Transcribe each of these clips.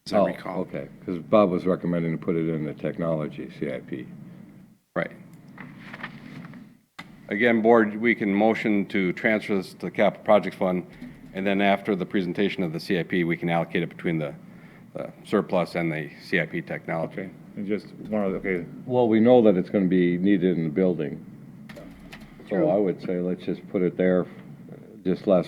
as I recall. Okay, because Bob was recommending to put it in the technology CIP. Right. Again, board, we can motion to transfer this to the capital projects fund, and then after the presentation of the CIP, we can allocate it between the surplus and the CIP technology. Okay, and just one other, okay, Well, we know that it's going to be needed in the building. So I would say let's just put it there, just less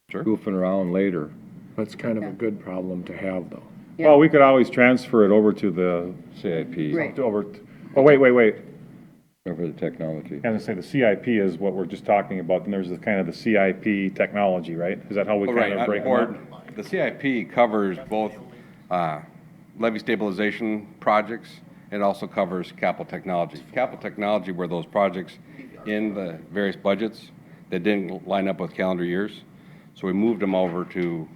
Sure. goofing around later. That's kind of a good problem to have, though. Yeah. well, we could always transfer it over to the, CIP, Right. oh, wait. for the technology. I was gonna say, the CIP is what we're just talking about, and there's the kind of the CIP technology, right? Is that how we Oh, kind right, of break them board, up? the CIP covers both levy stabilization projects. It also covers capital technology. Capital technology were those projects in the various budgets that didn't line up with calendar years. So we moved them over to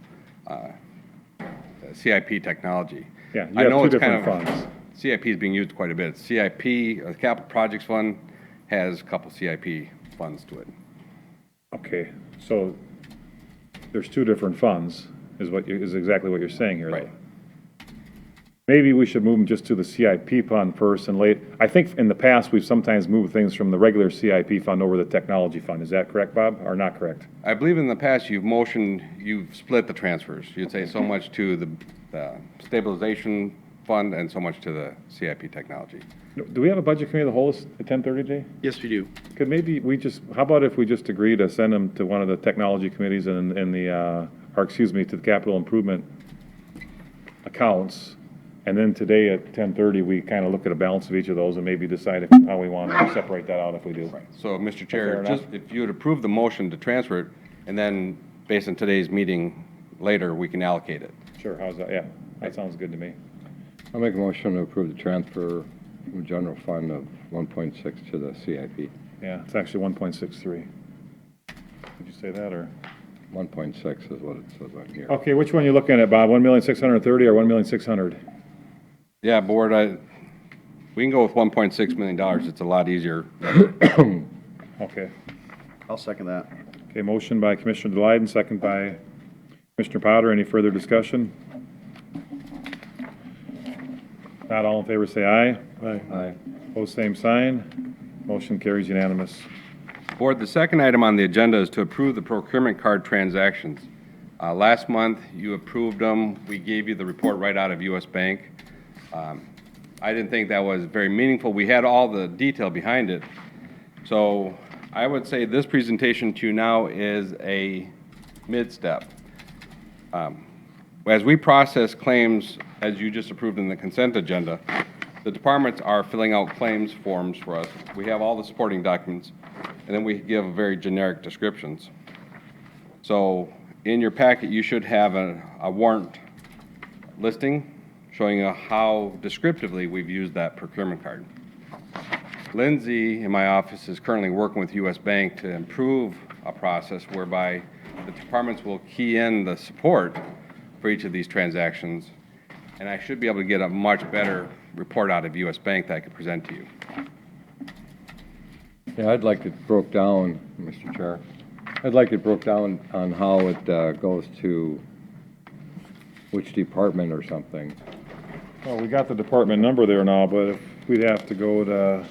CIP technology. Yeah, I you know have two it's kind different of- funds. CIP is being used quite a bit. CIP, the Capital Projects Fund, has a couple CIP funds to it. Okay, so there's two different funds, is exactly what you're saying here, though. Right. Maybe we should move them just to the CIP fund first and I think in the past, we've sometimes moved things from the regular CIP fund over to the technology fund. Is that correct, Bob, or not correct? I believe in the past, you've split the transfers. You'd say so much to the stabilization fund and so much to the CIP technology. Do we have a budget committee of the whole at 10:30 today? Yes, we do. Could maybe how about if we just agree to send them to one of the technology committees and to the capital improvement accounts? And then today at 10:30, we kind of look at a balance of each of those and maybe decide how we want to separate that out if we do. So, Mr. Fair Chair, enough. just if you would approve the motion to transfer it, and then based on today's meeting later, we can allocate it. Sure, how's that? Yeah, that sounds good to me. I'll make a motion to approve the transfer from the general fund of 1.6 to the CIP. Yeah, it's actually 1.63. Did you say that, or? 1.6 is what it says on here. Okay, which one are you looking at, Bob? 1,630,000 or 1,600,000? Yeah, board, we can go with $1.6 million. It's a lot easier. Okay. I'll second that. Okay, motion by Commissioner Delyden, second by Commissioner Potter. Any further discussion? Not all in favor, say aye. Aye. Opposed, same sign. Motion carries unanimous. Board, the second item on the agenda is to approve the procurement card transactions. Last month, you approved them. We gave you the report right out of US Bank. I didn't think that was very meaningful. We had all the detail behind it. So I would say this presentation to you now is a mid-step. As we process claims, as you just approved in the consent agenda, the departments are filling out claims forms for us. We have all the supporting documents, and then we give very generic descriptions. So in your packet, you should have a warrant listing showing you how descriptively we've used that procurement card. Lindsay in my office is currently working with US Bank to improve a process whereby the departments will key in the support for each of these transactions, and I should be able to get a much better report out of US Bank that I could present to you. Yeah, I'd like it broke down, Mr. Chair. I'd like it broke down on how it goes to which department or something. Well, we got the department number there now, but if we'd have to go to,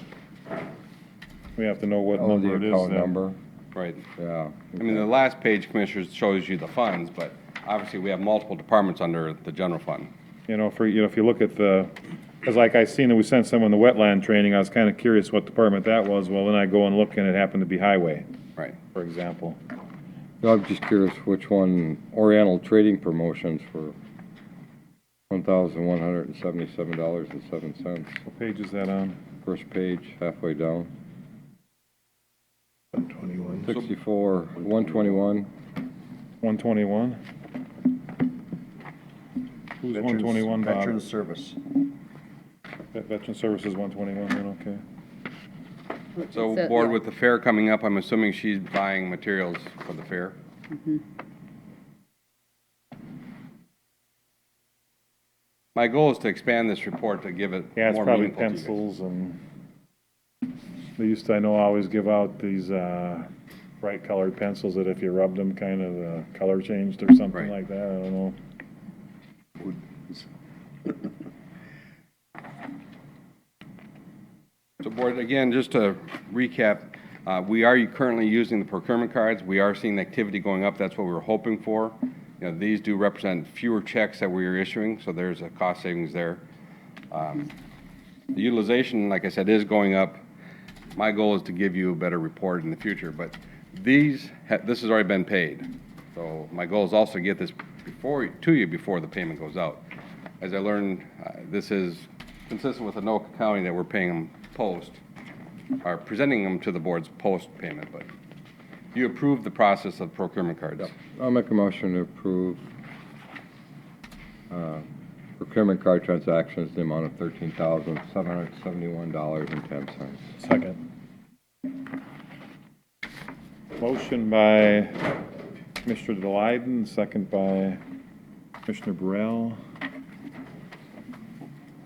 we have to know what Oh, number the it is. account then. number, Right. yeah. I mean, the last page, Commissioners, shows you the funds, but obviously we have multiple departments under the general fund. You know, if you look at because like I seen that we sent someone the wetland training, I was kind of curious what department that was. Well, then I go and look and it happened to be highway, Right. for example. No, I'm just curious which one, Oriental Trading Promotions for $1,177.07. What page is that on? First page, halfway down. 121. 64, 121. 121? Who's 121, Bob? Veteran service. Veteran Services 121, then, okay. So, So, board, yeah. with the fair coming up, I'm assuming she's buying materials for the fair? My goal is to expand this report to give it Yeah, it's more probably meaningful to you guys. pencils and, they used to, I know, always give out these, bright colored pencils that if you rubbed them, kind of the color changed or something Right. like that, I don't know. So Board, again, just to recap, we are currently using the procurement cards. We are seeing the activity going up. That's what we were hoping for. You know, these do represent fewer checks that we are issuing, so there's a cost savings there. The utilization, like I said, is going up. My goal is to give you a better report in the future, but this has already been paid. So my goal is also to get this to you before the payment goes out. As I learned, this is consistent with Anoka County that we're paying them post, or presenting them to the board's post payment, but you approved the process of procurement cards. I'll make a motion to approve procurement card transactions in the amount of $13,771.10. Second. Motion by Commissioner Delyden, second by Commissioner Burrell.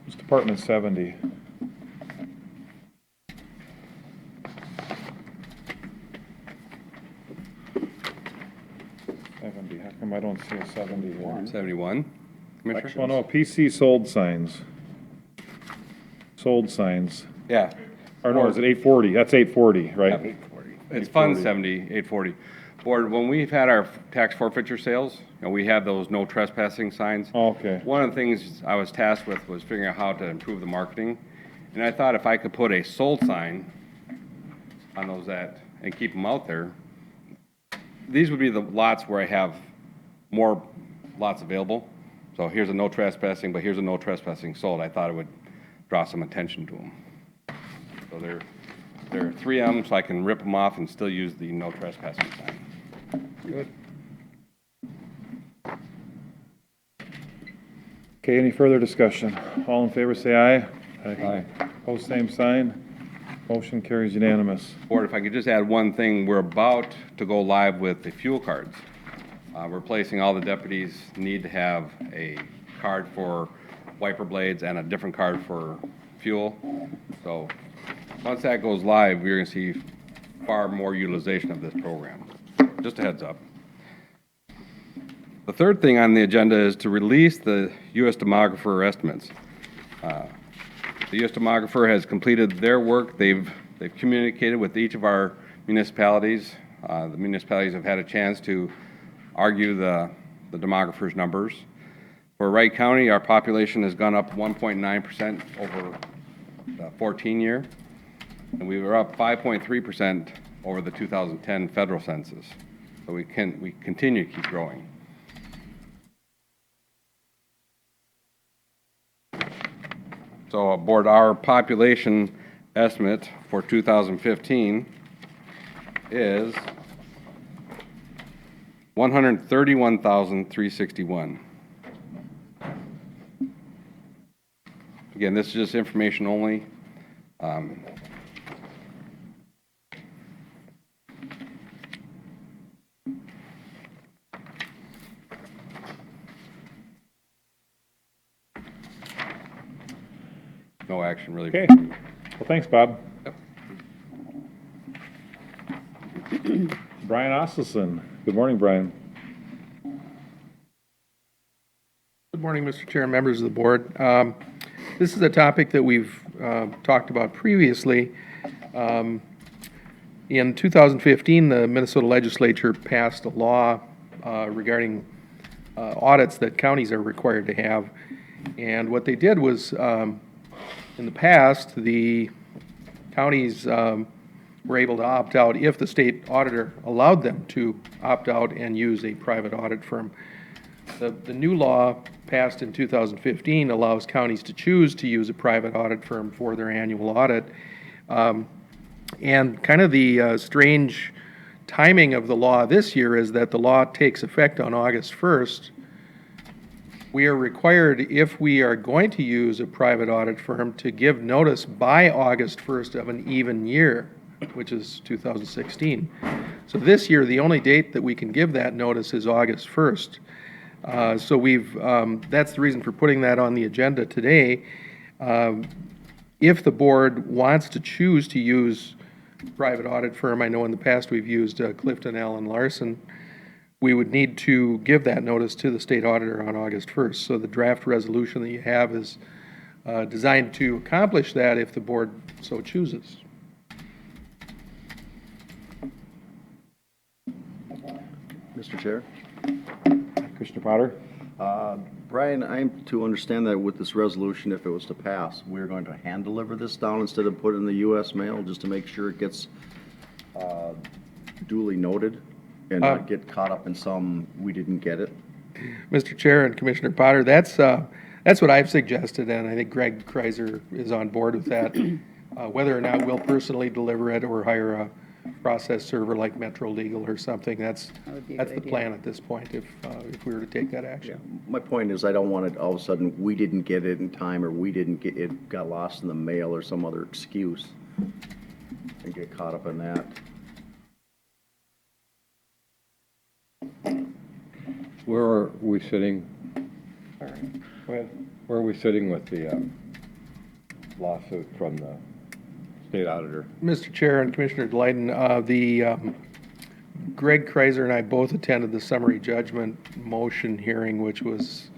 It's Department 70. How come I don't see a 70 here? 71, Commissioner? Well, no, PC sold signs. Sold signs. Yeah. Or no, is it 840? That's 840, right? It's Fund 70, 840. Board, when we've had our tax forfeiture sales, we have those no trespassing signs. Oh, okay. One of the things I was tasked with was figuring out how to improve the marketing. And I thought if I could put a sold sign on those and keep them out there, these would be the lots where I have more lots available. So here's a no trespassing, but here's a no trespassing sold. I thought it would draw some attention to them. So they're 3M, so I can rip them off and still use the no trespassing sign. Good. Okay, any further discussion? All in favor, say aye. Aye. Opposed, same sign. Motion carries unanimous. Board, if I could just add one thing, we're about to go live with the fuel cards. Replacing all the deputies need to have a card for wiper blades and a different card for fuel. So once that goes live, we're going to see far more utilization of this program. Just a heads up. The third thing on the agenda is to release the U.S. demographer estimates. The U.S. demographer has completed their work. They've communicated with each of our municipalities. The municipalities have had a chance to argue the demographer's numbers. For Wright County, our population has gone up 1.9% over the 14 year, and we were up 5.3% over the 2010 federal census. So we continue to keep growing. So Board, our population estimate for 2015 is 131,361. Again, this is just information only. No action really. Okay. Well, thanks, Bob. Yep. Brian Osselson. Good morning, Brian. Good morning, Mr. Chair and members of the board. This is a topic that we've talked about previously. In 2015, the Minnesota legislature passed a law regarding audits that counties are required to have. And what they did was, in the past, the counties were able to opt out if the state auditor allowed them to opt out and use a private audit firm. The new law passed in 2015 allows counties to choose to use a private audit firm for their annual audit. And kind of the strange timing of the law this year is that the law takes effect on August 1st. We are required, if we are going to use a private audit firm, to give notice by August 1st of an even year, which is 2016. So this year, the only date that we can give that notice is August 1st. So that's the reason for putting that on the agenda today. If the board wants to choose to use a private audit firm, I know in the past we've used Clifton Allen Larson, we would need to give that notice to the state auditor on August 1st. So the draft resolution that you have is designed to accomplish that if the board so chooses. Mr. Chair? Commissioner Potter? Brian, I'm to understand that with this resolution, if it was to pass, we're going to hand deliver this down instead of put it in the US mail, just to make sure it gets duly noted and not get caught up in some, we didn't get it. Mr. Chair and Commissioner Potter, that's what I've suggested, and I think Greg Kreiser is on board with that. Whether or not we'll personally deliver it or hire a process server like Metro Legal or something, that's would be a the good idea. plan at this point, if we were to take that action. My point is, I don't want it all of a sudden, we didn't get it in time, or we didn't get, it got lost in the mail, or some other excuse, and get caught up in that. Where are we sitting? Go ahead. Where are we sitting with the lawsuit from the state auditor? Mr. Chair and Commissioner Glyden, Greg Kreiser and I both attended the summary judgment motion hearing, which was,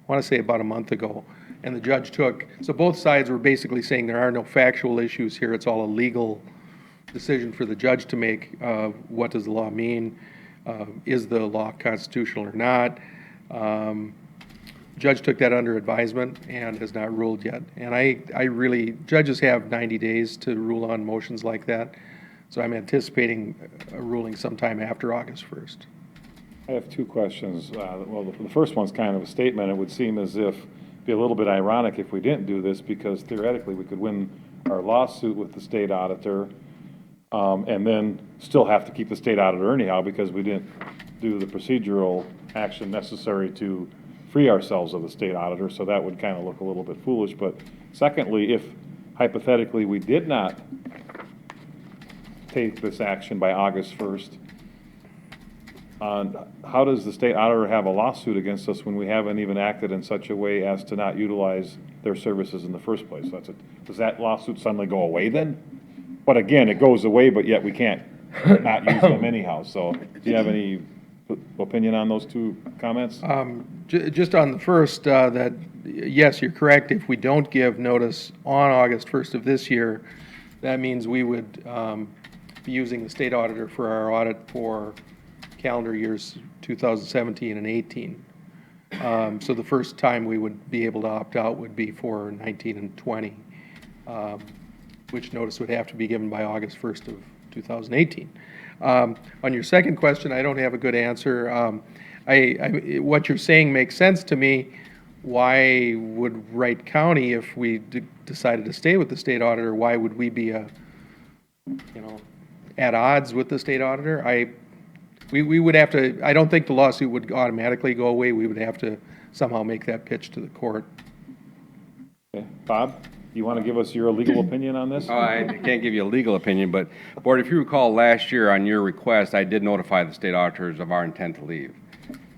I want to say, about a month ago. And the judge took, so both sides were basically saying there are no factual issues here. It's all a legal decision for the judge to make. What does the law mean? Is the law constitutional or not? Judge took that under advisement and has not ruled yet. And I really, judges have 90 days to rule on motions like that. So I'm anticipating a ruling sometime after August 1st. I have two questions. Well, the first one's kind of a statement. It would seem as if, be a little bit ironic if we didn't do this, because theoretically we could win our lawsuit with the state auditor, and then still have to keep the state auditor anyhow, because we didn't do the procedural action necessary to free ourselves of the state auditor, so that would kind of look a little bit foolish. But secondly, if hypothetically we did not take this action by August 1st, how does the state auditor have a lawsuit against us when we haven't even acted in such a way as to not utilize their services in the first place? Does that lawsuit suddenly go away then? But again, it goes away, but yet we can't not use them anyhow. So do you have any opinion on those two comments? Just on the first, that, yes, you're correct. If we don't give notice on August 1st of this year, that means we would be using the state auditor for our audit for calendar years 2017 and 18. So the first time we would be able to opt out would be for 19 and 20, which notice would have to be given by August 1st of 2018. On your second question, I don't have a good answer. What you're saying makes sense to me. Why would Wright County, if we decided to stay with the state auditor, why would we be at odds with the state auditor? We would have to, I don't think the lawsuit would automatically go away. We would have to somehow make that pitch to the court. Okay. Bob, you want to give us your legal opinion on this? Oh, I can't give you a legal opinion, but Board, if you recall, last year on your request, I did notify the state auditors of our intent to leave.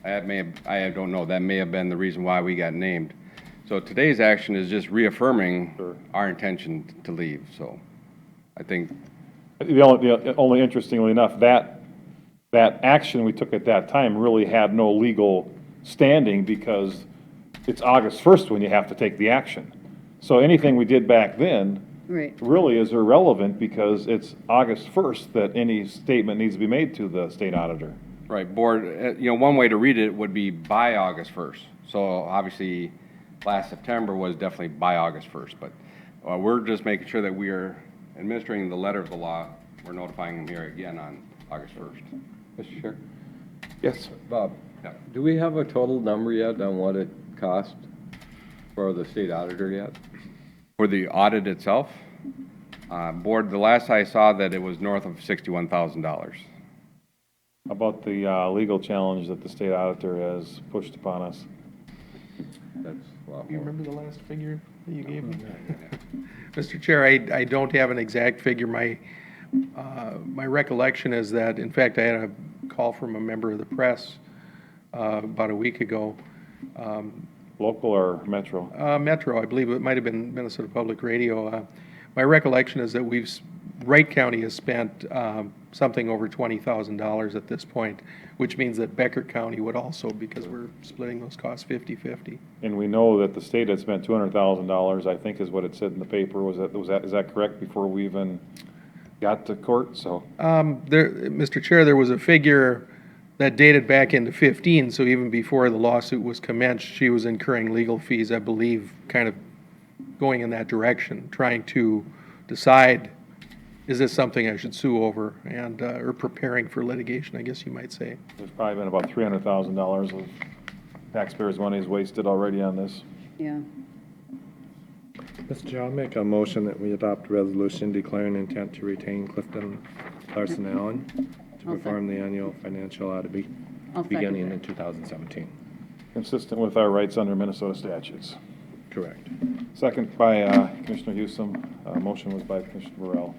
I don't know, that may have been the reason why we got named. So today's action is just reaffirming our intention to leave, so I think. The only interestingly enough, that action we took at that time really had no legal standing, because it's August 1st when you have to take the action. So anything we did back then Right. really is irrelevant, because it's August 1st that any statement needs to be made to the state auditor. Right, Board, one way to read it would be by August 1st. So obviously, last September was definitely by August 1st, but we're just making sure that we are administering the letter of the law. We're notifying them here again on August 1st. Mr. Chair? Yes. Bob, Yeah. do we have a total number yet on what it cost for the state auditor yet? For the audit itself, Board, the last I saw that it was north of $61,000. How about the legal challenge that the state auditor has pushed upon us? That's a lot Do you more. remember the last figure that you gave me? Mr. Chair, I don't have an exact figure. My recollection is that, in fact, I had a call from a member of the press about a week ago. Local or metro? Metro, I believe it might have been Minnesota Public Radio. My recollection is that Wright County has spent something over $20,000 at this point, which means that Becker County would also, because we're splitting those costs 50/50. And we know that the state had spent $200,000, I think is what it said in the paper. Is that correct, before we even got to court? So, Mr. Chair, there was a figure that dated back into 15, so even before the lawsuit was commenced, she was incurring legal fees, I believe, kind of going in that direction, trying to decide, is this something I should sue over, and, or preparing for litigation, I guess you might say. there's probably been about $300,000 of taxpayers' money is wasted already on this. Yeah. Mr. Chair, I'll make a motion that we adopt a resolution declaring intent to retain Clifton Larson Allen to I'll perform the annual financial audit I'll second beginning that. in 2017. Consistent with our rights under Minnesota statutes. Correct. Second by Commissioner Hewsom. Motion was by Commissioner Burrell.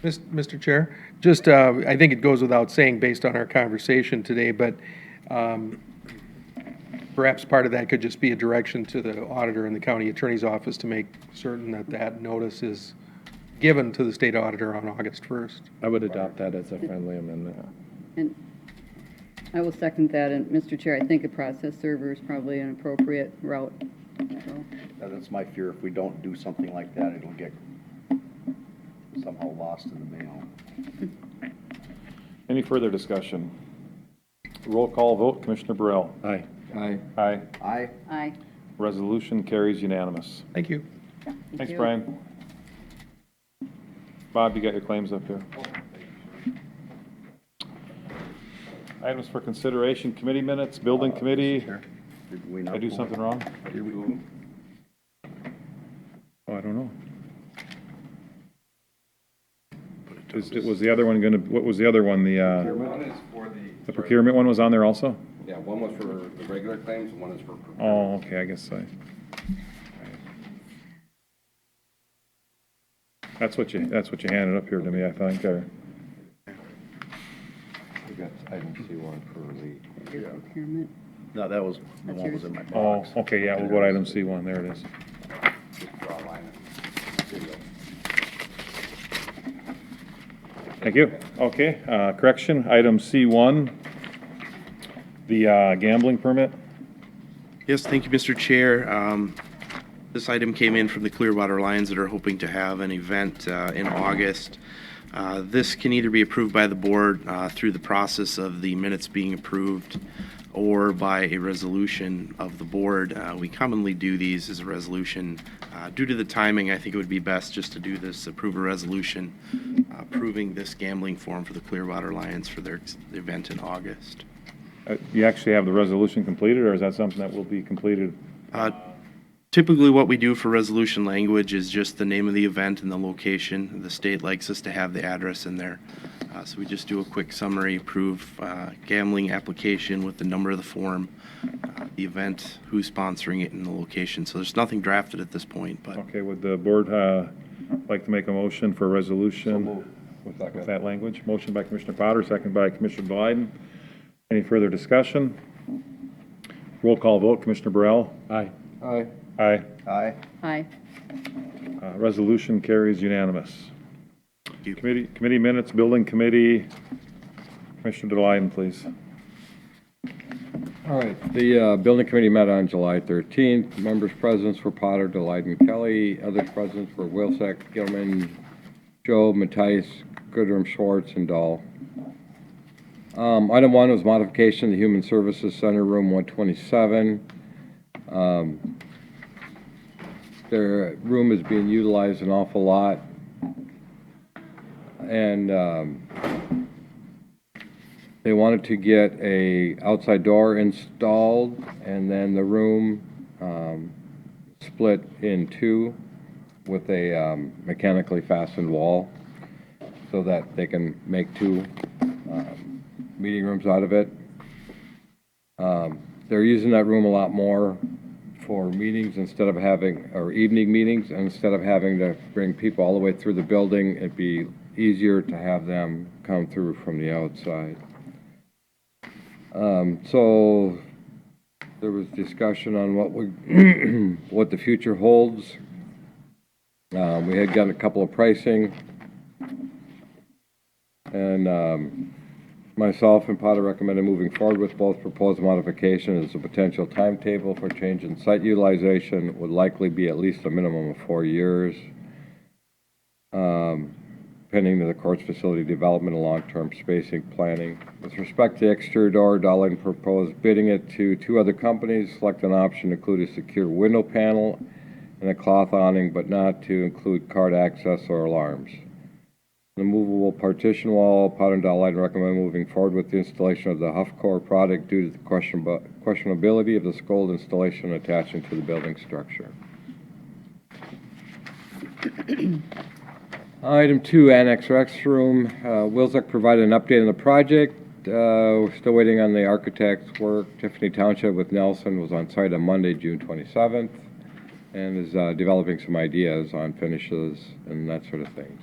Mr. Chair, just, I think it goes without saying based on our conversation today, but perhaps part of that could just be a direction to the auditor and the county attorney's office to make certain that that notice is given to the state auditor on August 1st. I would adopt that as a friendly amendment. And I will second that, and Mr. Chair, I think a process server is probably an appropriate route. So, That's my fear. If we don't do something like that, it'll get somehow lost in the mail. Any further discussion? Roll call vote. Commissioner Burrell. Aye. Aye. Aye. Aye. Aye. Resolution carries unanimous. Thank you. Thanks, you. Brian. Bob, you got your claims up here. Items for consideration, committee minutes, building committee. Did we Did not I do vote? something wrong? Oh, I don't know. Was the other one gonna, what was the other one? One is for The procurement one was on there also? Yeah, one was for the regular claims, and one is for procurement. Oh, okay, I guess that's what you handed up here to me, I think, or. We got item C1 for the, Procurement. No, that was, the That's one was yours. in my Oh, box. okay, yeah, we'll go to item C1, there it is. Just draw a line and video. Thank you. Okay, correction, item C1, the gambling permit. Yes, thank you, Mr. Chair. This item came in from the Clearwater Lions that are hoping to have an event in August. This can either be approved by the board through the process of the minutes being approved or by a resolution of the board. We commonly do these as a resolution. Due to the timing, I think it would be best just to do this, approve a resolution approving this gambling form for the Clearwater Lions for their event in August. You actually have the resolution completed, or is that something that will be completed? Typically, what we do for resolution language is just the name of the event and the location. The state likes us to have the address in there. So we just do a quick summary, approve gambling application with the number of the form, the event, who's sponsoring it, and the location. So there's nothing drafted at this point, but Okay, would the board like to make a motion for a resolution with that language? Motion by Commissioner Potter, second by Commissioner Blyden. Any further discussion? Roll call vote, Commissioner Burrell. Aye. aye. Aye. Aye. Aye. Resolution carries unanimous. you. Committee minutes, building committee, Commissioner Blyden, please. All right, the building committee met on July 13th. Members present were Potter, Delight, Kelly. Others present were Wilczek, Gilman, Joe, Mattias, Goodrum, Schwartz, and Dahl. Item 1 was modification of the Human Services Center, room 127. Their room is being utilized an awful lot. And they wanted to get a outside door installed and then the room split in two with a mechanically fastened wall so that they can make two meeting rooms out of it. They're using that room a lot more for meetings instead of having, or evening meetings, instead of having to bring people all the way through the building. It'd be easier to have them come through from the outside. So there was discussion on what the future holds. We had gotten a couple of pricing. And myself and Potter recommended moving forward with both proposed modifications. The potential timetable for change in site utilization would likely be at least a minimum of 4 years, pending the court's facility development and long-term spacing planning. With respect to the exterior door, Dowling proposed bidding it to 2 other companies. Select an option to include a secure window panel and a cloth awning, but not to include card access or alarms. The movable partition wall, Potter and Dowling recommend moving forward with the installation of the Huffcore product due to the questionability of the Skold installation attaching to the building structure. Item 2, Annex Restroom. Wilczek provided an update on the project. We're still waiting on the architect's work. Tiffany Township with Nelson was on site on Monday, June 27th, and is developing some ideas on finishes and that sort of things.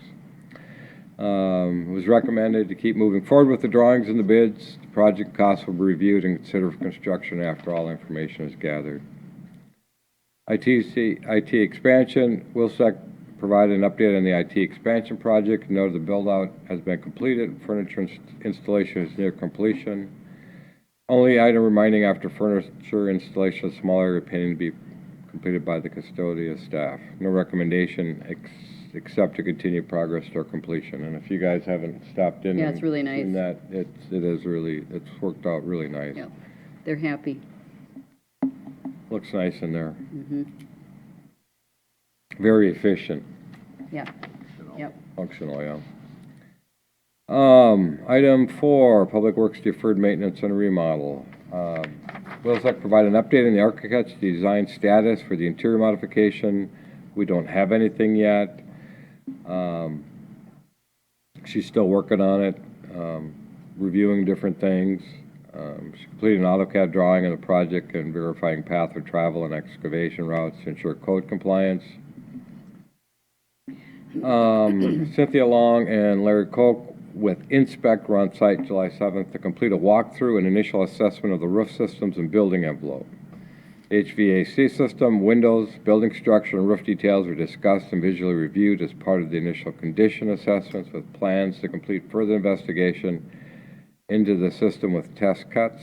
It was recommended to keep moving forward with the drawings and the bids. The project costs will be reviewed and considered for construction after all information is gathered. IT expansion. Wilczek provided an update on the IT expansion project. Noted the build-out has been completed. Furniture installation is near completion. Only item remaining after furniture installation is small area painting to be completed by the custodial staff. No recommendation except to continue progress toward completion. And if you guys haven't stopped in, Yeah, it's really nice. seen that, it's worked out really nice. Yep, they're happy. Looks nice in there. Mm-hmm. Very efficient, Yeah, yep. functional, yeah. Item 4, Public Works deferred maintenance and remodel. Wilczek provided an update on the architect's design status for the interior modification. We don't have anything yet. She's still working on it, reviewing different things. She completed an AutoCAD drawing of the project and verifying path of travel and excavation routes to ensure code compliance. Cynthia Long and Larry Koch with Inspect were on site July 7th to complete a walkthrough and initial assessment of the roof systems and building envelope. HVAC system, windows, building structure, and roof details were discussed and visually reviewed as part of the initial condition assessments with plans to complete further investigation into the system with test cuts.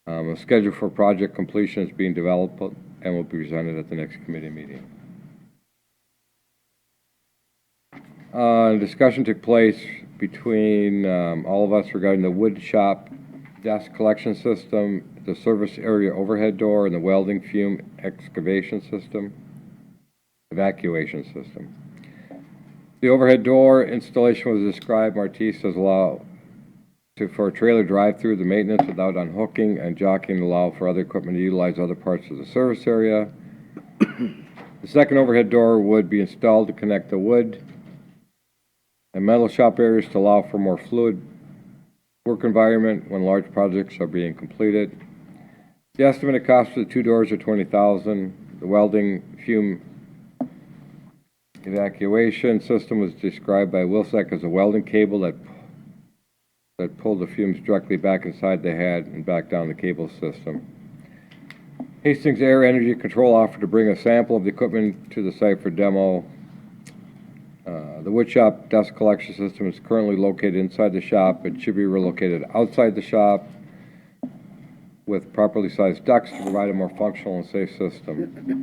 A schedule for project completion is being developed and will be presented at the next committee meeting. Discussion took place between all of us regarding the wood shop desk collection system, the service area overhead door, and the welding fume evacuation system. The overhead door installation was described. Martise has allowed for a trailer drive-through the maintenance without unhooking and jocking to allow for other equipment to utilize other parts of the service area. The second overhead door would be installed to connect the wood and metal shop areas to allow for more fluid work environment when large projects are being completed. The estimated cost for the 2 doors are $20,000. The welding fume evacuation system was described by Wilczek as a welding cable that pulled the fumes directly back inside the head and back down the cable system. Hastings Air Energy Control offered to bring a sample of the equipment to the site for demo. The woodshop dust collection system is currently located inside the shop and should be relocated outside the shop with properly sized ducts to provide a more functional and safe system.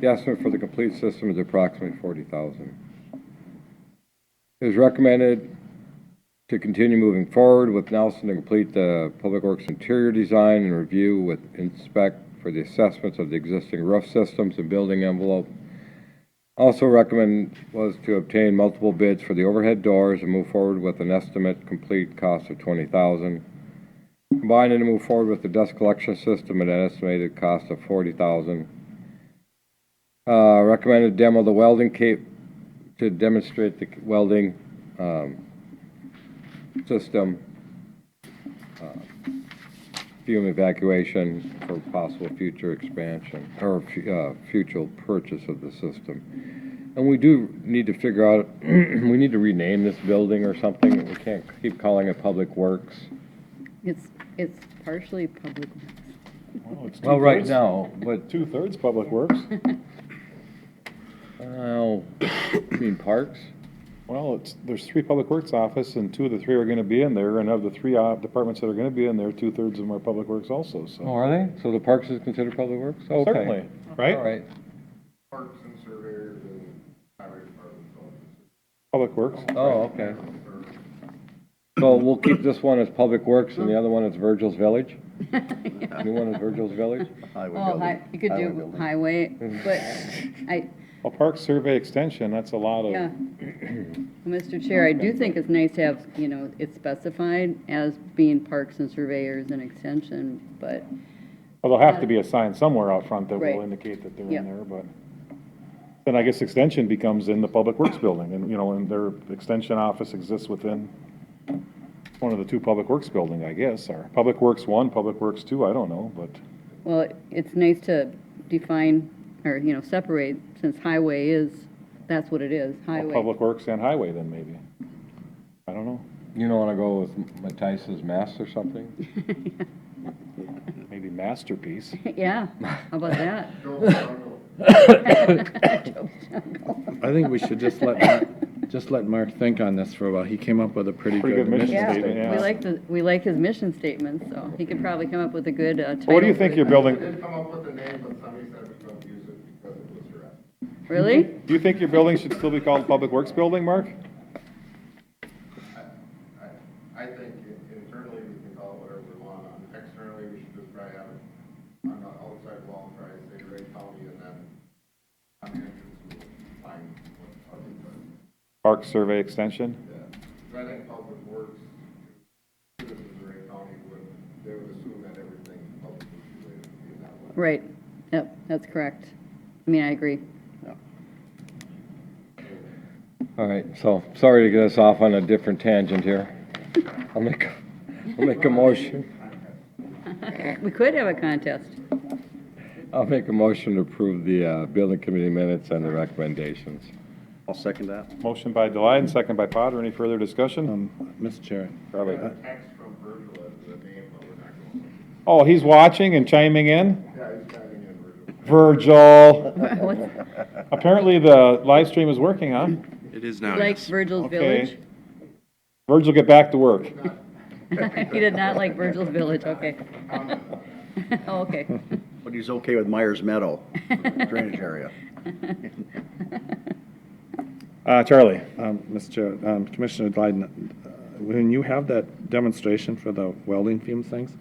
The estimate for the complete system is approximately $40,000. It is recommended to continue moving forward with Nelson to complete the Public Works interior design and review with Inspect for the assessments of the existing roof systems and building envelope. Also recommend was to obtain multiple bids for the overhead doors and move forward with an estimate complete cost of $20,000. Combine and move forward with the dust collection system at an estimated cost of $40,000. Recommended demo the welding cape to demonstrate the welding system, fume evacuation for possible future expansion or future purchase of the system. And we do need to figure out, we need to rename this building or something. We can't keep calling it Public Works. It's partially public works. Well, it's Well, right 2/3 now, but, 2/3 Public Works. well, you mean parks? Well, there's 3 Public Works office, and 2 of the 3 are gonna be in there, and of the 3 departments that are gonna be in there, 2/3 of them are Public Works also, Oh, so. are they? So the parks is considered public works? Okay. Certainly, right? All right. Parks and surveyors and highway department. Public Works. Oh, okay. So we'll keep this one as Public Works and the other one is Virgil's Village? New one is Virgil's Village? Highway Oh, building. you could Highway do building. highway, but Well, Park Survey Extension, that's a lot of. yeah. Mr. Chair, I do think it's nice to have, it specified as being parks and surveyors and extension, but, Well, there'll have to be a sign somewhere out front that Right. will indicate that they're Yeah. in there, but then I guess extension becomes in the Public Works building, and, and their extension office exists within one of the 2 Public Works building, I guess, or Public Works 1, Public Works 2, I don't know, but well, it's nice to define, or, separate, since highway that's what it is, highway. Public Works and Highway then maybe. I don't know, You don't want to go with Matthias's Mass or something? maybe Masterpiece. Yeah, how about that? I think we should just let Mark think on this for a while. He came up with a pretty Pretty good good mission mission statement, statement. yeah. We like his mission statement, so he could probably come up with a good title. What do you think for your it. building, Did come up with the name, but somebody said we couldn't use it because it was harassment. Really? do you think your building should still be called Public Works Building, Mark? I think internally we can call it whatever we want. Externally, we should just probably have it on the outside wall, try to say Wright County, and then on the entrance we'll find what public does. Park Survey Extension? Yeah. But I think Public Works, citizens of Wright County they would assume that everything public is related to be that way. Right, yep, that's correct. I mean, I agree. All right, so sorry to get us off on a different tangent here. I'll make a motion. We could have a contest. I'll make a motion to approve the building committee minutes and the recommendations. I'll second that. Motion by Delide, second by Potter. Any further discussion? Mr. Chair, Charlie. Text from Virgil as the name, but we're not going to. Oh, he's watching and chiming in? Yeah, he's chiming in, Virgil. Virgil. What's- Apparently the live stream is working, huh? It is now, Like yes. Virgil's Okay. Village? Virgil, get back to work. He did not like Virgil's Village, okay. Oh, okay. But he's okay with Myers Meadow, drainage area. Charlie. Mr. Chair, Commissioner Glyden, when you have that demonstration for the welding fumes things,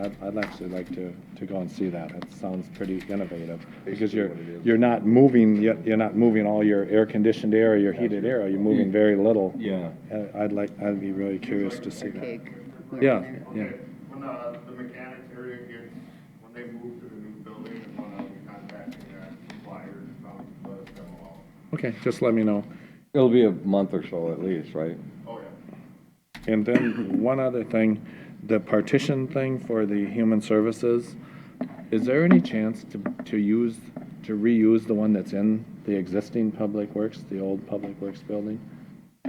I'd actually like to go and see that. It sounds pretty innovative. Because you're not moving all your air-conditioned air or your heated air, you're moving very little. Yeah. I'd be really curious to see that. Cake. Yeah, yeah. When the mechanics area gets, when they move to the new building, and when I'll be contacting that supplier to let us demo out. Okay, just let me know. It'll be a month or so at least, right? Oh, yeah. And then one other thing, the partition thing for the human services, is there any chance to reuse the one that's in the existing Public Works, the old Public Works building?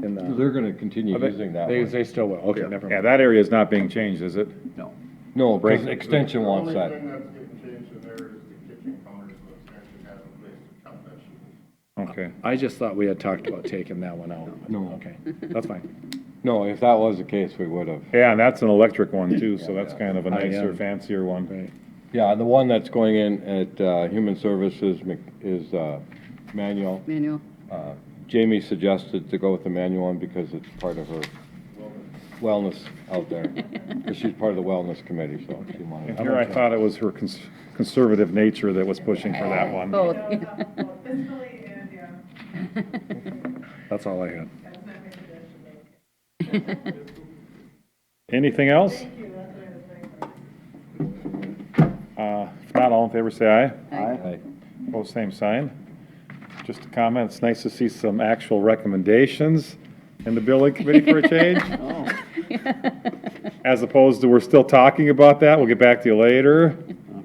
In the- They're going to continue using that one. They still will, okay, never Yeah, mind. that area is not being changed, is it? No. No, because extension wants The that. only thing that's getting changed in there is the kitchen counters, so extension has a place to chop vegetables. Okay. I just thought we had talked about taking that one out. but No. Okay, that's fine. No, if that was the case, we would have. Yeah, and that's an electric one too, so that's kind of a I nicer, am. fancier one. Right. Yeah, the one that's going in at Human Services is manual. Manual. Jamie suggested to go with the manual one because it's part of her wellness out there. Because she's part of the wellness committee, so she And wanted. here I thought it was her conservative nature that was pushing for that one. Both. Fiscally and, yeah, That's all I had. that's not my suggestion. Anything else? Thank you, that's what I was waiting for. If not, all in favor, say aye. Aye. Opposed, same sign. Just a comment, it's nice to see some actual recommendations in the building committee for a change. As opposed to we're still talking about that, we'll get back to you later.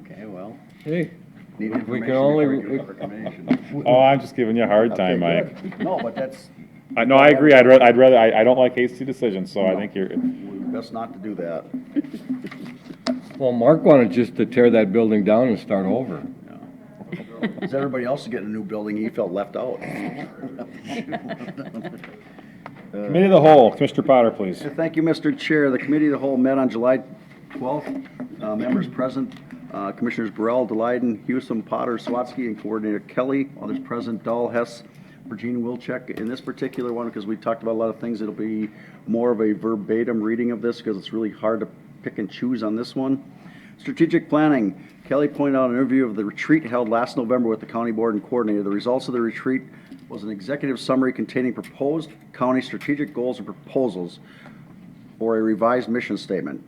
Okay, well, Hey, need we information can only. before you give recommendations. Oh, I'm just giving you a hard time, Okay, Mike. good. No, but that's, No, I agree, I'd rather, I don't like hasty decisions, so I think you're, best not to do that. Well, Mark wanted just to tear that building down and start over. As everybody else is getting a new building, he felt left out. Committee of the Whole, Commissioner Potter, please. Thank you, Mr. Chair. The Committee of the Whole met on July 12th. Members present, Commissioners Burrell, Delyden, Hewsom, Potter, Swatsky, and Coordinator Kelly. Others present, Dahl, Hess, Virginia Wilczek. In this particular one, because we talked about a lot of things, it'll be more of a verbatim reading of this because it's really hard to pick and choose on this one. Strategic planning. Kelly pointed out in an interview of the retreat held last November with the county board and coordinator. The results of the retreat was an executive summary containing proposed county strategic goals and proposals for a revised mission statement.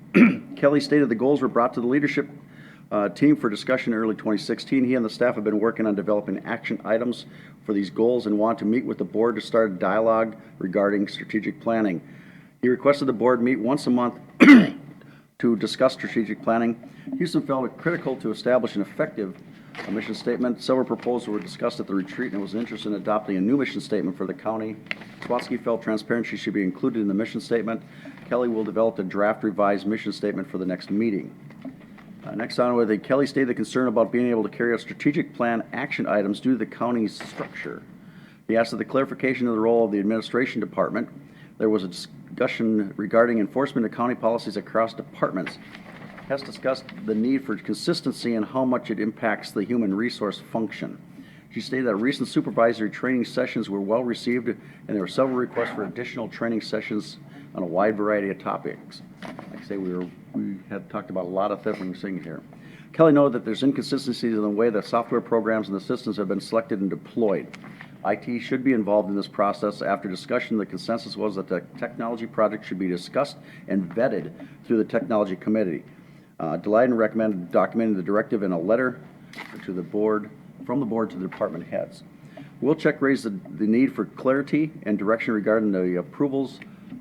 Kelly stated the goals were brought to the leadership team for discussion in early 2016. He and the staff have been working on developing action items for these goals and want to meet with the board to start a dialogue regarding strategic planning. He requested the board meet once a month to discuss strategic planning. Houston felt it critical to establish an effective mission statement. Several proposals were discussed at the retreat and was interested in adopting a new mission statement for the county. Swatsky felt transparency should be included in the mission statement. Kelly will develop a draft revised mission statement for the next meeting. Next on with Kelly stated the concern about being able to carry out strategic plan action items due to the county's structure. He asked for the clarification of the role of the administration department. There was a discussion regarding enforcement of county policies across departments. Hess discussed the need for consistency and how much it impacts the human resource function. She stated that recent supervisory training sessions were well received and there were several requests for additional training sessions on a wide variety of topics. Like I say, we had talked about a lot of different things here. Kelly noted that there's inconsistencies in the way that software programs and the systems have been selected and deployed. IT should be involved in this process. After discussion, the consensus was that the technology project should be discussed and vetted through the technology committee. Delyden recommended documenting the directive in a letter to the board, from the board to the department heads. Wilczek raised the need for clarity and direction regarding the approvals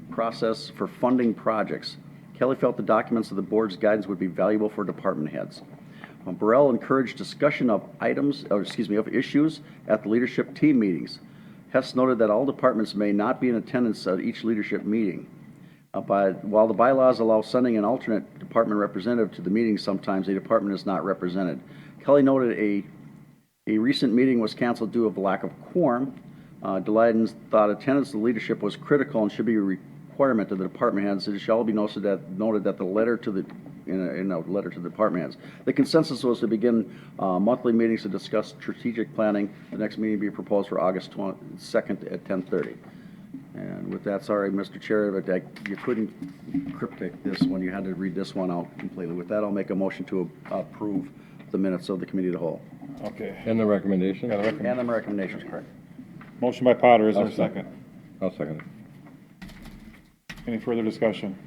process for funding projects. Kelly felt the documents of the board's guidance would be valuable for department heads. Burrell encouraged discussion of of issues at the leadership team meetings. Hess noted that all departments may not be in attendance at each leadership meeting. While the bylaws allow sending an alternate department representative to the meeting, sometimes a department is not represented. Kelly noted a recent meeting was canceled due to lack of quorum. Delyden thought attendance of the leadership was critical and should be a requirement of the department heads. It shall be noted that the letter to the in a letter to the department heads. The consensus was to begin monthly meetings to discuss strategic planning. The next meeting be proposed for August 2nd at 10:30. And with that, sorry, Mr. Chair, but you couldn't cryptic this one. You had to read this one out completely. With that, I'll make a motion to approve the minutes of the committee of the whole. Okay. And the recommendation? Yeah, the And the recommendations, correct. Motion by Potter, is there a I'll second. second? I'll second it. Any further discussion?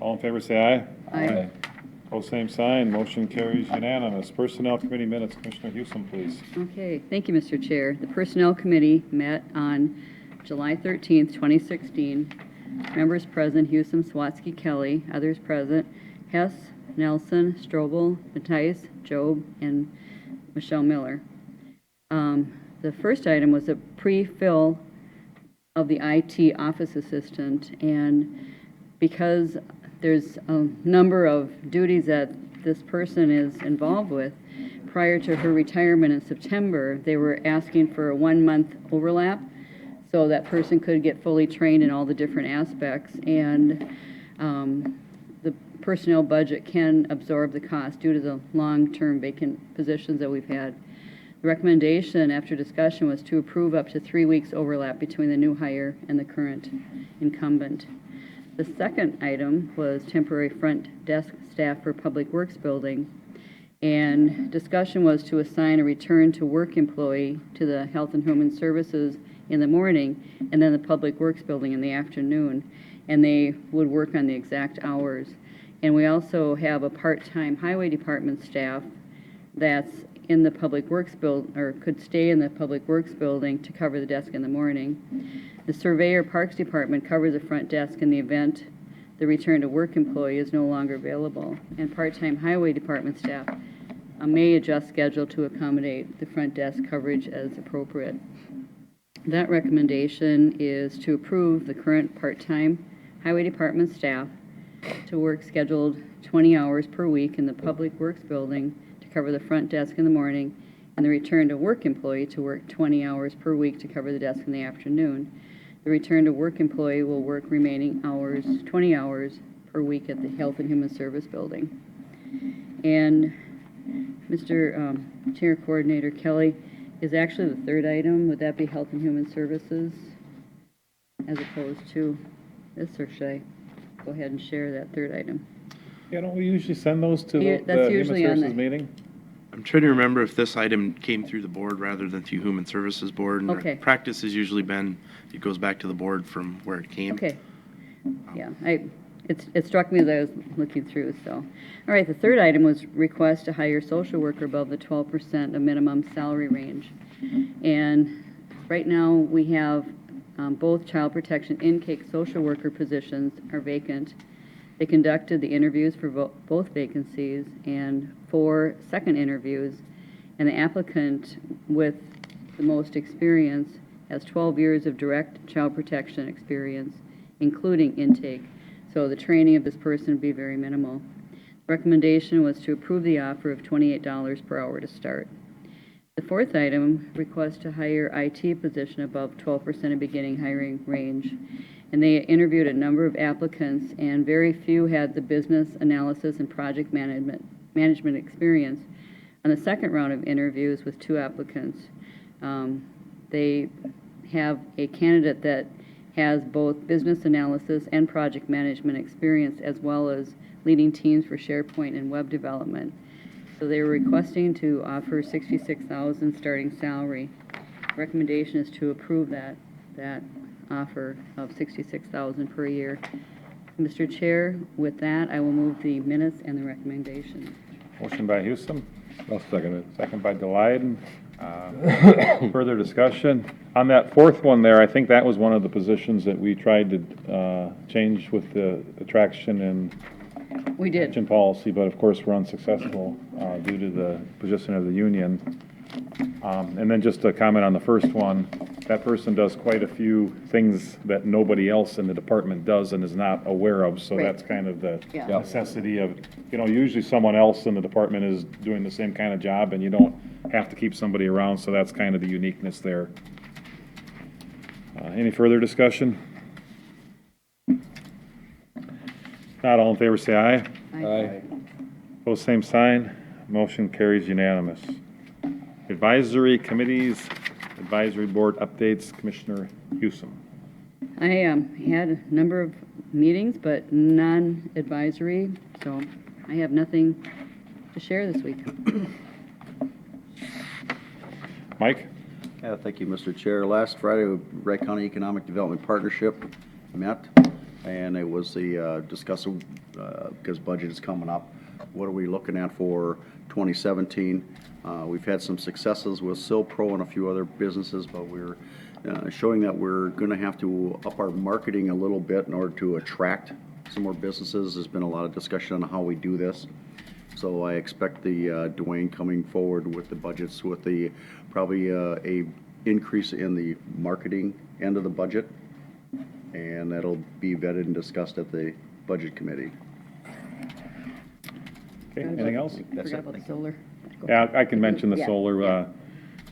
All in favor, say aye. Aye. Pose same sign, motion carries unanimous. Personnel Committee minutes, Commissioner Houston, please. Okay, thank you, Mr. Chair. The Personnel Committee met on July 13th, 2016. Members present, Hewsom, Swatsky, Kelly. Others present, Hess, Nelson, Strobel, Mattias, Job, and Michelle Miller. The first item was a pre-fill of the IT office assistant, and because there's a number of duties that this person is involved with, prior to her retirement in September, they were asking for a 1-month overlap so that person could get fully trained in all the different aspects, and the personnel budget can absorb the cost due to the long-term vacant positions that we've had. The recommendation after discussion was to approve up to 3 weeks overlap between the new hire and the current incumbent. The second item was temporary front desk staff for Public Works Building, and discussion was to assign a return to work employee to the Health and Human Services in the morning and then the Public Works Building in the afternoon, and they would work on the exact hours. And we also have a part-time Highway Department staff that's in the Public Works building, or could stay in the Public Works Building to cover the desk in the morning. The Surveyor Parks Department covers the front desk in the event the return to work employee is no longer available. And part-time Highway Department staff may adjust schedule to accommodate the front desk coverage as appropriate. That recommendation is to approve the current part-time Highway Department staff to work scheduled 20 hours per week in the Public Works Building to cover the front desk in the morning, and the return to work employee to work 20 hours per week to cover the desk in the afternoon. The return to work employee will work remaining hours, 20 hours per week at the Health and Human Service Building. And Mr. Chair Coordinator Kelly is actually the third item. Would that be Health and Human Services as opposed to this, or should I go ahead and share that third item? Yeah, don't we usually send those to Yeah, the that's Human usually on Services the- meeting? I'm trying to remember if this item came through the board rather than through Human Services Board. And our Okay. practice has usually been, it goes back to the board from where it came. Okay. Yeah, it struck me as I was looking through, so. All right, the third item was request to hire social worker above the 12% of minimum salary range. And right now, we have both child protection intake social worker positions are vacant. They conducted the interviews for both vacancies and 4 second interviews, and the applicant with the most experience has 12 years of direct child protection experience, including intake, so the training of this person would be very minimal. Recommendation was to approve the offer of $28 per hour to start. The fourth item, request to hire IT position above 12% of beginning hiring range. And they interviewed a number of applicants, and very few had the business analysis and project management experience. On the second round of interviews with 2 applicants, they have a candidate that has both business analysis and project management experience, as well as leading teams for SharePoint and web development. So they were requesting to offer $66,000 starting salary. Recommendation is to approve that offer of $66,000 per year. Mr. Chair, with that, I will move the minutes and the recommendation. Motion by Houston, I'll second it. second by Delyden. Further discussion? On that fourth one there, I think that was one of the positions that we tried to change with the attraction and We did. pension policy, but of course we're unsuccessful due to the position of the union. And then just a comment on the first one, that person does quite a few things that nobody else in the department does and is not aware of, so Right. that's kind of the Yeah. necessity of, usually someone else in the department is doing the same kind of job, and you don't have to keep somebody around, so that's kind of the uniqueness there. Any further discussion? Not all in favor, say aye. Aye. Pose same sign. Motion carries unanimous. Advisory committees, advisory board updates, Commissioner Hewson. I had a number of meetings, but non-advisory, so I have nothing to share this week. Mike? Yeah, thank you, Mr. Chair. Last Friday, Wright County Economic Development Partnership met, and it was the discussing, because budget is coming up, what are we looking at for 2017? We've had some successes with SilPro and a few other businesses, but we're showing that we're going to have to up our marketing a little bit in order to attract some more businesses. There's been a lot of discussion on how we do this. So I expect the Dwayne coming forward with the budgets with the probably a increase in the marketing end of the budget, and that'll be vetted and discussed at the budget committee. Okay, anything else? That's Forgot it. about the Thank you. solar. Yeah, I can mention the Yeah. solar.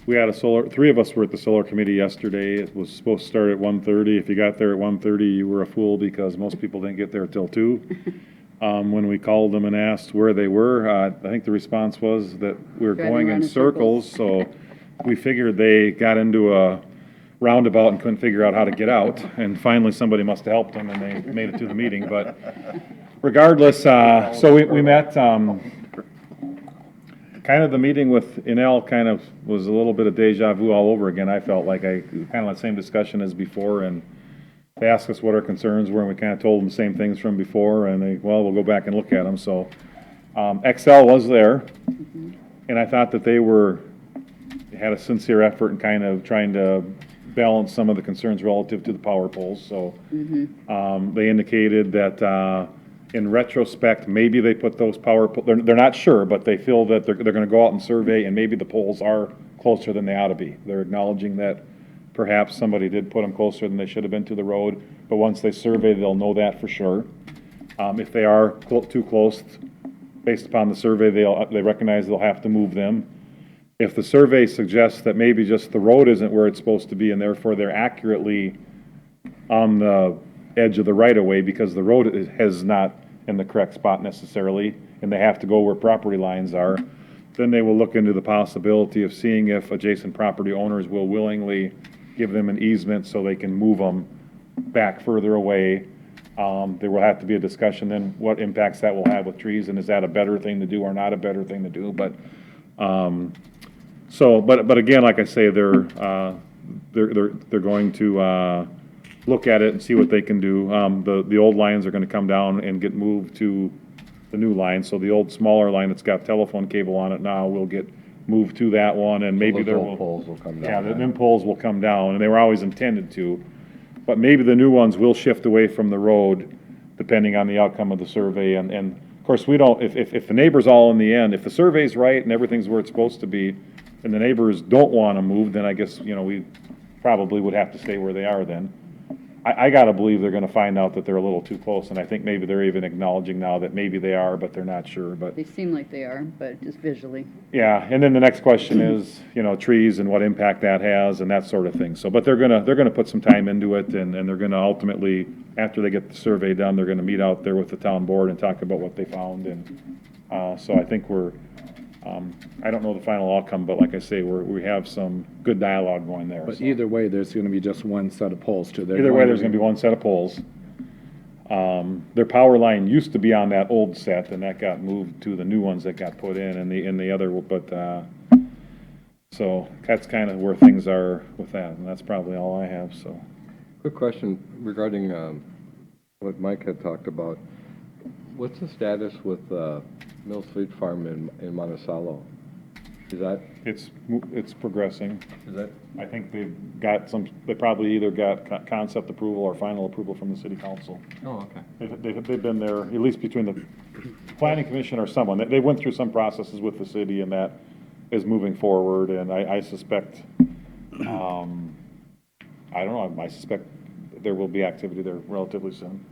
We had a solar, 3 of us were at the solar committee yesterday. It was supposed to start at 1:30. If you got there at 1:30, you were a fool because most people didn't get there till 2. When we called them and asked where they were, I think the response was that we were Driving going around in in circles, so we figured they got into a roundabout and couldn't figure out how to get out, and finally somebody must have helped them and they made it to the meeting, but regardless, so we met, kind of the meeting with Enel kind of was a little bit of deja vu all over again. I felt like kind of the same discussion as before, and they asked us what our concerns were, and we kind of told them the same things from before, and we'll go back and look at them, so. Excel was there, and I thought that they had a sincere effort in kind of trying to balance some of the concerns relative to the power poles, so. They indicated that, in retrospect, maybe they put those they're not sure, but they feel that they're gonna go out and survey, and maybe the poles are closer than they ought to be. They're acknowledging that perhaps somebody did put them closer than they should have been to the road, but once they survey, they'll know that for sure. If they are too close, based upon the survey, they recognize they'll have to move them. If the survey suggests that maybe just the road isn't where it's supposed to be, and therefore they're accurately on the edge of the right-of-way because the road is not in the correct spot necessarily, and they have to go where property lines are, then they will look into the possibility of seeing if adjacent property owners will willingly give them an easement so they can move them back further away. There will have to be a discussion then what impacts that will have with trees, and is that a better thing to do or not a better thing to do? But but again, like I say, they're going to look at it and see what they can do. The old lines are going to come down and get moved to the new line. So the old smaller line that's got telephone cable on it now will get moved to that one, and maybe there will. Poles will come Yeah, down. the poles will come down, and they were always intended to. But maybe the new ones will shift away from the road, depending on the outcome of the survey. And of course, we don't, if the neighbors all in the end, if the survey's right and everything's where it's supposed to be, and the neighbors don't want to move, then I guess, we probably would have to stay where they are then. I gotta believe they're gonna find out that they're a little too close, and I think maybe they're even acknowledging now that maybe they are, but they're not sure, but. They seem like they are, but just visually. Yeah, and then the next question is, trees and what impact that has and that sort of thing. So, but they're gonna put some time into it, and they're gonna ultimately, after they get the survey done, they're gonna meet out there with the town board and talk about what they found, and, so I think I don't know the final outcome, but like I say, we have some good dialogue going there. But so. either way, there's gonna be just one set of poles too. Either way, there's gonna be one set of poles. Their power line used to be on that old set, and that got moved to the new ones that got put in the other, but, so that's kind of where things are with that, and that's probably all I have, so. Quick question regarding what Mike had talked about. What's the status with Mills Fleet Farm in Monticello? Is that, It's progressing. is that, I think they probably either got concept approval or final approval from the city council. oh, okay. They've been there, at least between the planning commission or someone, they went through some processes with the city, and that is moving forward, and I suspect, I don't know, I suspect there will be activity there relatively soon.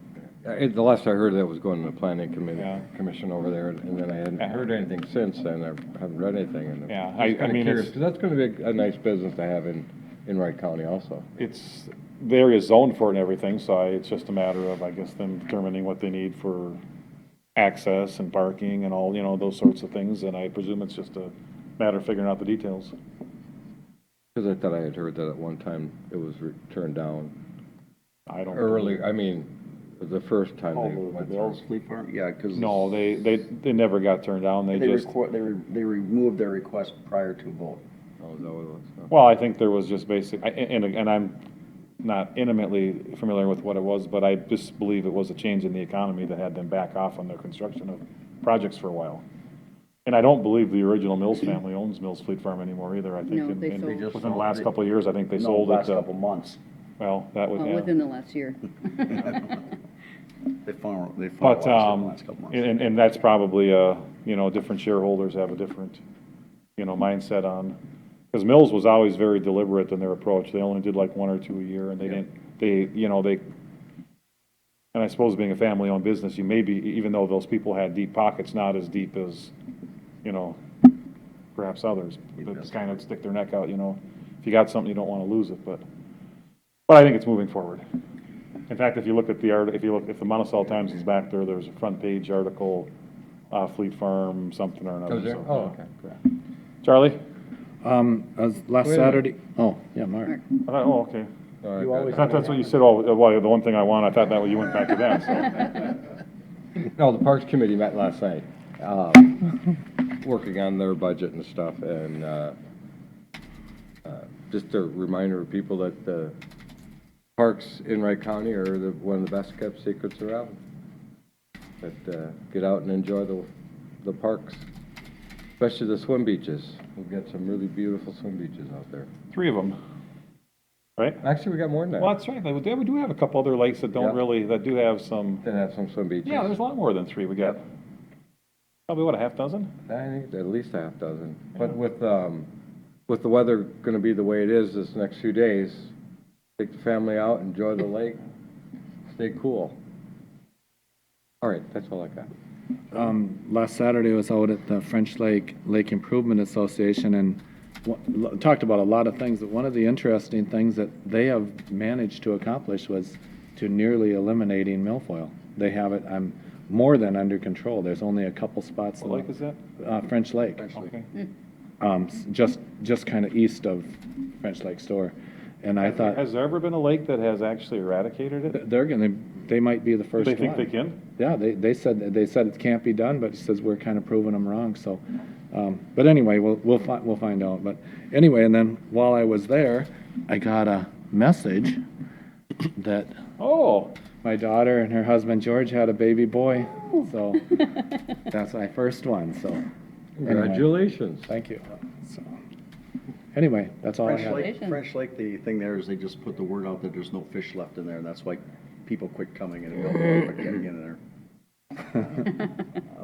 The last I heard that was going to the planning Yeah. commission over there, and then I hadn't heard anything since then. I haven't read anything. And Yeah, I'm I just kinda mean, curious, it's- 'cause that's going to be a nice business to have in Wright County also. The area is zoned for it and everything, so it's just a matter of, I guess, them determining what they need for access and parking and all, those sorts of things, and I presume it's just a matter of figuring out the details. Because I thought I had heard that at one time it was turned down I don't. early. I mean, the first time they The went Bill's through. Fleet Farm, yeah, because. No, they never got turned down, they just. They removed their request prior to vote. Oh, is that what it was? No. Well, I think there was just and I'm not intimately familiar with what it was, but I just believe it was a change in the economy that had them back off on their construction of projects for a while. And I don't believe the original Mills family owns Mills Fleet Farm anymore either. I think No, they sold. They just within the sold last it. couple of years, I think they No, sold it. last couple months. Well, that would, Well, yeah. within the last year. They But, the last couple months. and that's probably, different shareholders have a different, mindset on, because Mills was always very deliberate in their approach. They only did like one or two a year, and and I suppose being a family-owned business, you may be, even though those people had deep pockets, not as deep as, perhaps others, that kind of stick their neck out, if you got something, you don't want to lose it, but I think it's moving forward. In fact, if you look at if the Monticello Times is back there, there's a front page article, Fleet Farm, something or another. Oh, is there? so, Oh, yeah. okay. Charlie? Last Wait a minute. Saturday, oh, yeah, Mark. Oh, okay. All You right, always- I thought that's what you said, well, the one thing I want, I thought that you went back to that, so. No, the Parks Committee met last night, working on their budget and stuff, and just a reminder of people that the parks in Wright County are one of the best kept secrets around. That get out and enjoy the parks, especially the swim beaches. We've got some really beautiful swim beaches out there. 3 of them, right? Actually, we got more than that. Well, that's right, we do have a couple other lakes that don't Yeah. that do have some, That have some swim beaches. yeah, there's a lot more than 3, we got, probably what, a half dozen? I think at least a half dozen. But with the weather gonna be the way it is this next few days, take the family out, enjoy the lake, stay cool. All right, that's all I got. Last Saturday I was out at the French Lake Improvement Association and talked about a lot of things, but one of the interesting things that they have managed to accomplish was to nearly eliminating milfoil. They have it, more than under control. There's only a couple spots. What lake is that? French Lake. Okay. Just kind of east of French Lake Store. And I thought, Has there ever been a lake that has actually eradicated it? they might be the first They one. think they can? Yeah, they said it can't be done, but he says we're kind of proving them wrong, so. But anyway, we'll find out. But anyway, and then while I was there, I got a message that Oh, my daughter and her husband George had a baby boy, so that's my first one, so. anyway, Congratulations. Thank you. So, anyway, that's all I had. French Lake, the thing there is they just put the word out that there's no fish left in there, and that's why people quit coming and quit getting in there.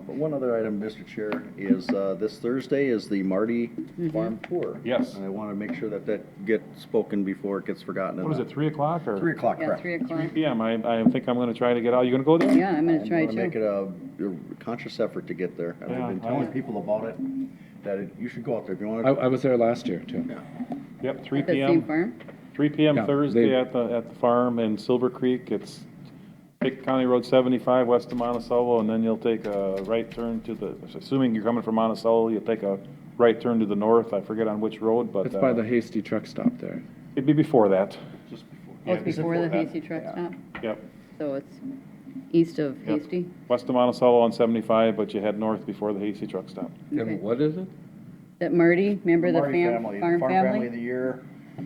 But one other item, Mr. Chair, is this Thursday is the Marty Farm Tour. Yes. And I want to make sure that gets spoken before it gets forgotten. what is it, 3 o'clock or? 3 o'clock, Yeah, correct. 3 o'clock. PM, I think I'm gonna try to get out. You gonna go there? Yeah, I'm gonna try I want to make to. it a conscious effort to get there. And I've been Yeah, telling people about it, that you should go out there if you want to. I was there last year, too. Yep, 3 At the same PM. farm? 3 PM Yeah, Thursday they- at the farm in Silver Creek. It's take County Road 75 west of Monticello, and then you'll take a right turn to the, assuming you're coming from Monticello, you'll take a right turn to the north. I forget on which road, but It's by the Hasty truck stop there. it'd be before that. Just before. Oh, it's before the that. Hasty truck stop? Yep. So it's east of Yep. Hasty? West of Monticello on 75, but you head north before the Hasty truck stop. Okay. And what is it? That Marty, remember the Marty farm Farm Family of the family? Year.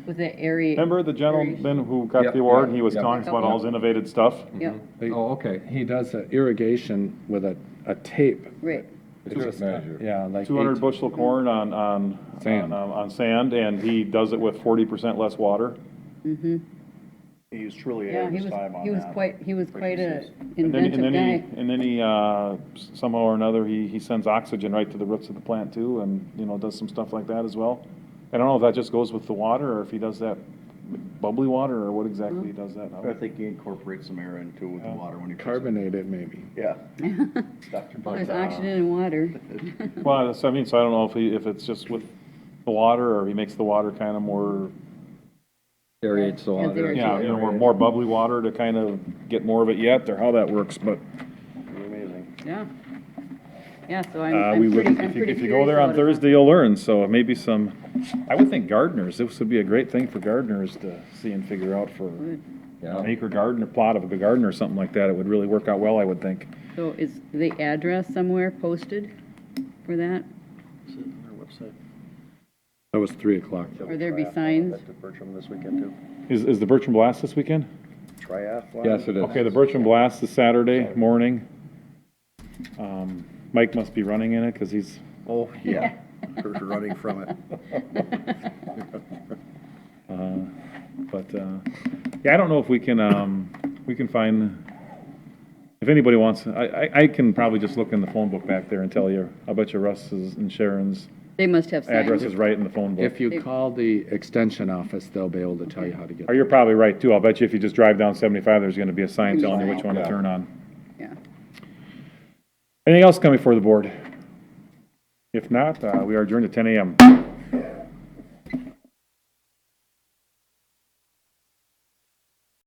With the area. Remember the gentleman who got Yep, the award? yep, He was yep. telling us about all his innovative stuff. Yep, Oh, okay. He does irrigation with a tape. right. It's just measure. Yeah, like 200 eight- bushel corn on Sand. on sand, and he does it with 40% less water. Mm-hmm. He's truly Yeah, ahead of his time on that. he was quite a And then, inventive guy. and then he, somehow or another, he sends oxygen right to the roots of the plant too, and, does some stuff like that as well. I don't know if that just goes with the water, or if he does that bubbly water, or what exactly he does that. I think he incorporates some air into the water when he. Carbonated, maybe. Yeah. There's oxygen in water. Well, so I don't know if it's just with the water, or he makes the water kind of more, Aerates the Yeah, water. there- yeah, more bubbly water to kind of get more of it yet, or how that works, but. Amazing. Yeah. Yeah, so I'm We would, pretty, I'm if you, pretty if you go curious there on about it. Thursday, you'll learn, so maybe I would think gardeners, this would be a great thing for gardeners to see and figure out for Good. Yeah. an acre garden or plot of a garden or something like that. It would really work out well, I would think. So is the address somewhere posted for that? Is it on our website? That was 3 o'clock. Or there be signs? At the Bertram this weekend too. Is the Bertram Blast this weekend? Triathlon? Yes, it is. Okay, the Bertram Blast is Saturday morning. Mike must be running in it, because he's, Oh, yeah. We're running from it. yeah, I don't know if we can find, if anybody wants, I can probably just look in the phone book back there and tell you. I bet you Russ's and Sharon's They must have signs. address is right in the phone book. If you call the extension office, they'll be able to tell you how to get Or you're probably right, too. I'll bet you if you just drive down 75, there's going to be a sign Gonna be telling you which one to sign. turn on. Yeah. Anything else coming before the board? If not, we are adjourned at 10 a.m.